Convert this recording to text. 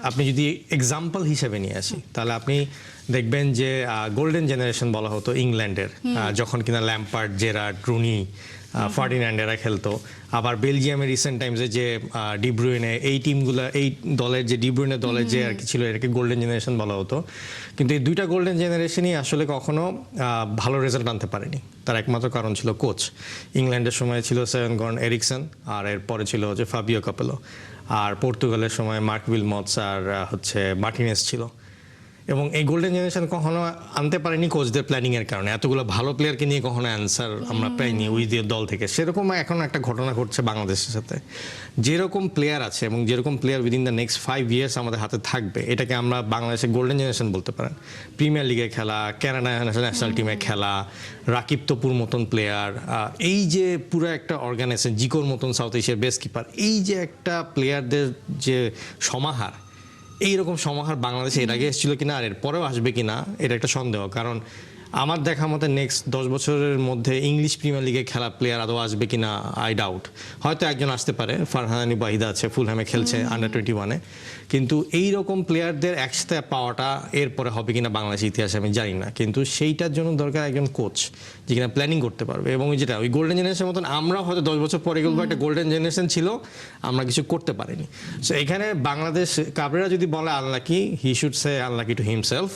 আপনি যদি এক্সাম্পল হিসেবে নিয়ে আসি তাহলে আপনি দেখবেন যে গোল্ডেন জেনারেশন বলা হতো ইংল্যান্ডের, যখন কিনা ল্যাম্পার্ড, জেরার্ড, রুনি, ফার্ডিনান্ডেরা খেলতো। আবার বেলজিয়ামের রিসেন্ট টাইমসে যে ডিব্রুইনে, এই টিমগুলো, এই দলের যে ডিব্রুইনে দলের যে আর কি ছিল, এটাকে গোল্ডেন জেনারেশন বলা হতো। কিন্তু এই দুইটা গোল্ডেন জেনারেশনই আসলে কখনো ভালো রেজাল্ট আনতে পারেনি। তার একমাত্র কারণ ছিল কোচ। ইংল্যান্ডের সময় ছিল সেভেন গর্ন এরিকসন, আর এরপরে ছিল হচ্ছে ফাবিও কাপেলো। আর পর্তুগালের সময় মার্ক উইলমটস আর হচ্ছে মার্টিনেস ছিল। এবং এই গোল্ডেন জেনারেশন কখনো আনতে পারেনি কোচদের প্ল্যানিংয়ের কারণে। এতগুলো ভালো প্লেয়ারকে নিয়ে কখনো অ্যান্সার আমরা পাইনি ওই দল থেকে। সেরকম এখন একটা ঘটনা ঘটছে বাংলাদেশের সাথে। যেরকম প্লেয়ার আছে এবং যেরকম player within the next 5 years আমাদের হাতে থাকবে, এটাকে আমরা বাংলাদেশের গোল্ডেন জেনারেশন বলতে পারেন। প্রিমিয়ার লিগে খেলা, কানাডা ন্যাশনাল টিমে খেলা, রাকিব তপুর মতন প্লেয়ার, এই যে পুরো একটা অর্গানাইজেশন, জিকোর মতন সাউথ এশিয়ার বেস্ট কিপার, এই যে একটা প্লেয়ারদের যে সমাহার, এইরকম সমাহার বাংলাদেশে এর আগে এসেছিল কিনা আর এর পরেও আসবে কিনা এটা একটা সন্দেহ। কারণ আমার দেখা মতে নেক্সট 10 বছরের মধ্যে ইংলিশ প্রিমিয়ার লিগে খেলা প্লেয়ার আদৌ আসবে কিনা আই ডাউট। হয়তো একজন আসতে পারে, ফারহানি বাহিদা আছে, ফুলহ্যামে খেলছে আন্ডার 21-এ। কিন্তু এই রকম প্লেয়ারদের একসাথে পাওয়াটা এরপরে হবে কিনা বাংলাদেশের ইতিহাসে আমি জানি না। কিন্তু সেইটার জন্য দরকার একজন কোচ যে কিনা প্ল্যানিং করতে পারবে। এবং যেটা ওই গোল্ডেন জেনারেশনের মতন আমরাও হয়তো 10 বছর পরে গেলবো, একটা গোল্ডেন জেনারেশন ছিল, আমরা কিছু করতে পারিনি। সো এখানে বাংলাদেশ কাবরেরা যদি বলে unlucky, he should say unlucky to himself.